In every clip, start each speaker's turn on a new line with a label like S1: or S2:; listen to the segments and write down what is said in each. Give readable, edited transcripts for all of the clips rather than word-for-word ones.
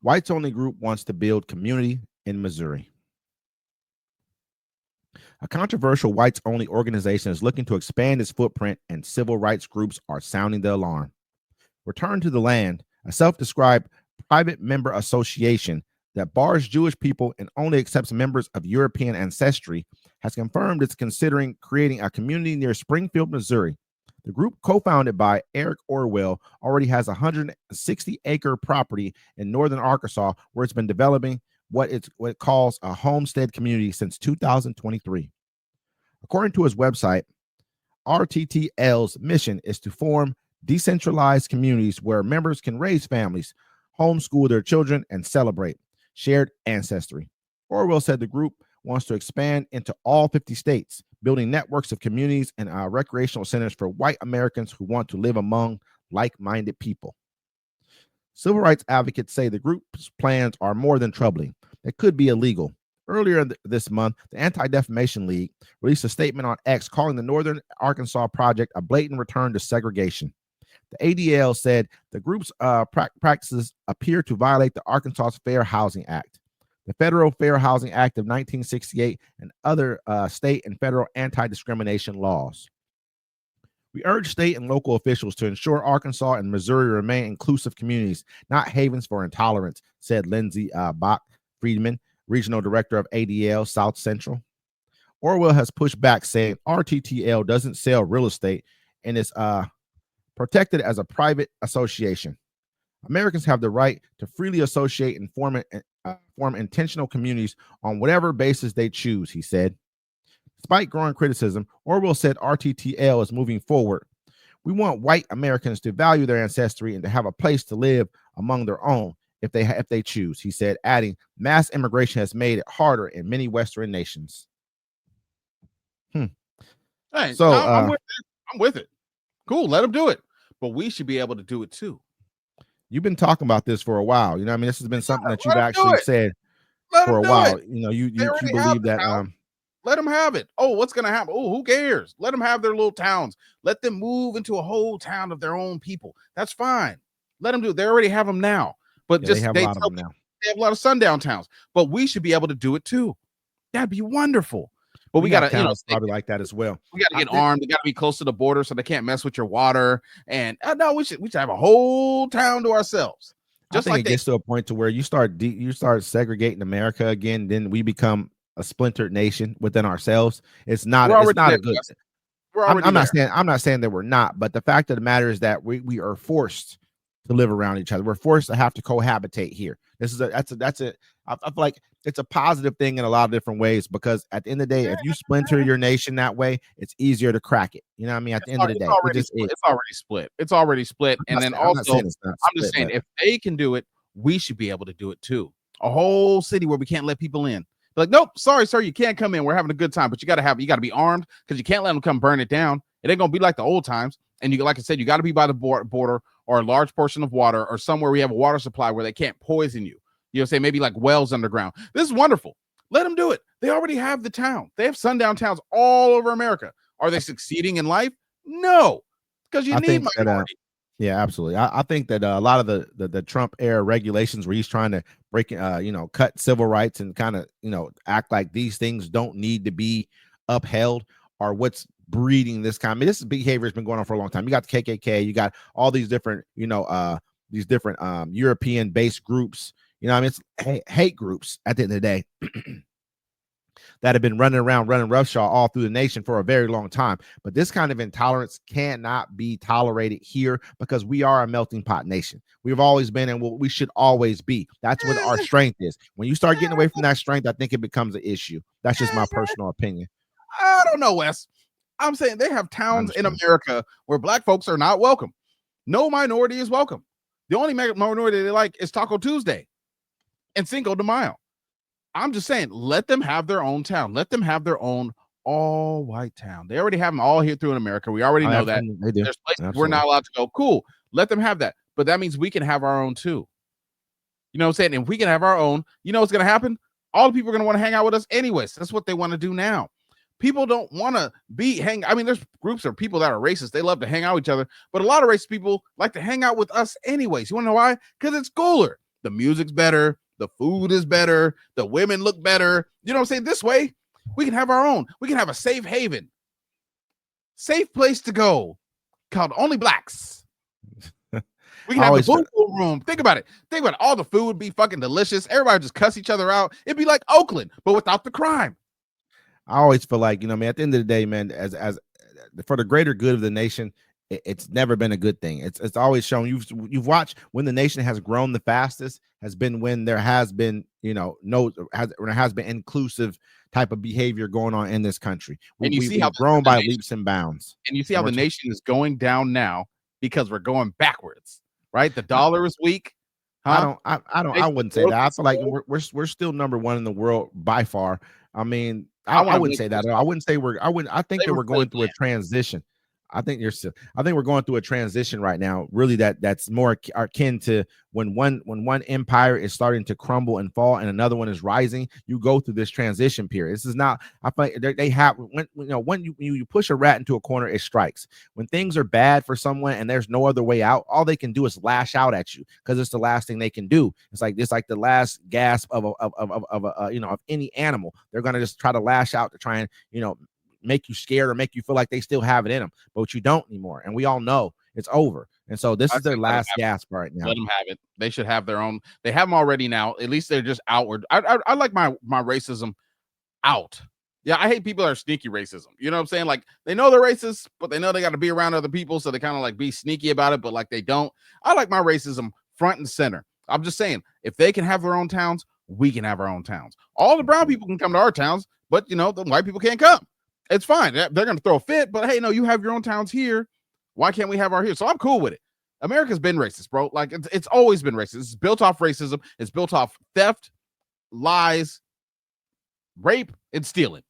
S1: Whites only group wants to build community in Missouri. A controversial whites only organization is looking to expand its footprint, and civil rights groups are sounding the alarm. Return to the Land, a self-described private member association that bars Jewish people and only accepts members of European ancestry, has confirmed it's considering creating a community near Springfield, Missouri. The group, co-founded by Eric Orwoll, already has a 160-acre property in northern Arkansas where it's been developing what it calls a homestead community since 2023. According to his website, RTTL's mission is to form decentralized communities where members can raise families, homeschool their children, and celebrate shared ancestry. Orwell said the group wants to expand into all 50 states, building networks of communities and recreational centers for white Americans who want to live among like-minded people. Civil rights advocates say the group's plans are more than troubling. They could be illegal. Earlier this month, the Anti-Defamation League released a statement on X calling the Northern Arkansas Project a blatant return to segregation. The ADL said the group's practices appear to violate the Arkansas Fair Housing Act, the Federal Fair Housing Act of 1968, and other state and federal anti-discrimination laws. We urge state and local officials to ensure Arkansas and Missouri remain inclusive communities, not havens for intolerance, said Lindsay Bach-Friedman, regional director of ADL South Central. Orwell has pushed back, saying RTTL doesn't sell real estate and is protected as a private association. Americans have the right to freely associate and form intentional communities on whatever basis they choose, he said. Despite growing criticism, Orwell said RTTL is moving forward. We want white Americans to value their ancestry and to have a place to live among their own if they choose, he said, adding, mass immigration has made it harder in many Western nations.
S2: Hey, so I'm with it. Cool, let them do it. But we should be able to do it too.
S1: You've been talking about this for a while. You know, I mean, this has been something that you've actually said for a while. You know, you believe that.
S2: Let them have it. Oh, what's going to happen? Oh, who cares? Let them have their little towns. Let them move into a whole town of their own people. That's fine. Let them do it. They already have them now. But
S1: they have a lot of them now.
S2: They have a lot of sundown towns. But we should be able to do it too. That'd be wonderful. But we got to,
S1: probably like that as well.
S2: We got to get armed. They got to be close to the border so they can't mess with your water. And no, we should have a whole town to ourselves.
S1: Just like it gets to a point to where you start segregating America again, then we become a splintered nation within ourselves. It's not a good. I'm not saying that we're not, but the fact of the matter is that we are forced to live around each other. We're forced to have to cohabitate here. I feel like it's a positive thing in a lot of different ways, because at the end of the day, if you splinter your nation that way, it's easier to crack it. You know what I mean? At the end of the day,
S2: it's already split. And then also, I'm just saying, if they can do it, we should be able to do it too. A whole city where we can't let people in. Like, nope, sorry, sir, you can't come in. We're having a good time, but you got to be armed, because you can't let them come burn it down. It ain't gonna be like the old times. And you, like I said, you got to be by the border or a large portion of water, or somewhere we have a water supply where they can't poison you. You know, say maybe like wells underground. This is wonderful. Let them do it. They already have the town. They have sundown towns all over America. Are they succeeding in life? No, because you need minority.
S1: Yeah, absolutely. I think that a lot of the Trump era regulations where he's trying to break, cut civil rights and kind of, act like these things don't need to be upheld are what's breeding this kind. I mean, this behavior has been going on for a long time. You got the KKK, you got all these different, European-based groups. It's hate groups at the end of the day that have been running roughshod all through the nation for a very long time. But this kind of intolerance cannot be tolerated here, because we are a melting pot nation. We've always been, and we should always be. That's what our strength is. When you start getting away from that strength, I think it becomes an issue. That's just my personal opinion.
S2: I don't know, Wes. I'm saying they have towns in America where black folks are not welcome. No minority is welcome. The only minority they like is Taco Tuesday and Cinco de Mayo. I'm just saying, let them have their own town. Let them have their own all-white town. They already have them all here through in America. We already know that. There's places we're not allowed to go. Cool. Let them have that. But that means we can have our own too. You know what I'm saying? If we can have our own, you know what's going to happen? All the people are going to want to hang out with us anyways. That's what they want to do now. People don't want to there's groups of people that are racist. They love to hang out with each other. But a lot of racist people like to hang out with us anyways. You want to know why? Because it's cooler. The music's better. The food is better. The women look better. You know what I'm saying? This way, we can have our own. We can have a safe haven, safe place to go called Only Blacks. We can have a boom room. Think about it. All the food would be fucking delicious. Everybody would just cuss each other out. It'd be like Oakland, but without the crime.
S1: I always feel like, man, at the end of the day, man, as for the greater good of the nation, it's never been a good thing. It's always shown. You've watched when the nation has grown the fastest has been when there has been, when there has been inclusive type of behavior going on in this country.
S2: And you see how
S1: we've grown by leaps and bounds.
S2: And you see how the nation is going down now because we're going backwards, right? The dollar is weak.
S1: Huh? I wouldn't say that. I feel like we're still number one in the world by far. I mean, I wouldn't say that. I think that we're going through a transition. I think we're going through a transition right now, really that's more akin to when one empire is starting to crumble and fall and another one is rising. You go through this transition period. This is not, I think they have, when you push a rat into a corner, it strikes. When things are bad for someone and there's no other way out, all they can do is lash out at you because it's the last thing they can do. It's like the last gasp of any animal. They're going to just try to lash out to try and, make you scared or make you feel like they still have it in them, but you don't anymore. And we all know it's over. And so this is their last gasp right now.
S2: Let them have it. They should have their own. They have them already now. At least they're just outward. I like my racism out. Yeah, I hate people that are sneaky racism. You know what I'm saying? Like they know they're racist, but they know they got to be around other people, so they kind of like be sneaky about it, but like they don't. I like my racism front and center. I'm just saying, if they can have their own towns, we can have our own towns. All the brown people can come to our towns, but the white people can't come. It's fine. They're going to throw a fit, but hey, no, you have your own towns here. Why can't we have our here? So I'm cool with it. America's been racist, bro. Like it's always been racist. It's built off racism. It's built off theft, lies, rape, and stealing.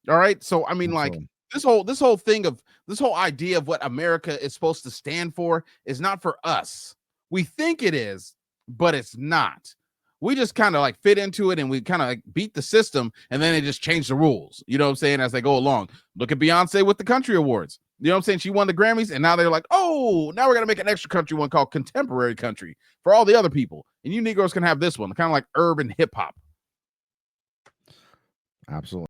S2: All right. So I mean, like this whole idea of what America is supposed to stand for is not for us. We think it is, but it's not. We just kind of like fit into it and we kind of like beat the system and then they just change the rules. You know what I'm saying? As they go along. Look at Beyonce with the country awards. You know what I'm saying? She won the Grammys and now they're like, oh, now we're going to make an extra country one called contemporary country for all the other people. And you Negroes can have this one, kind of like urban hip hop.
S1: Absolutely.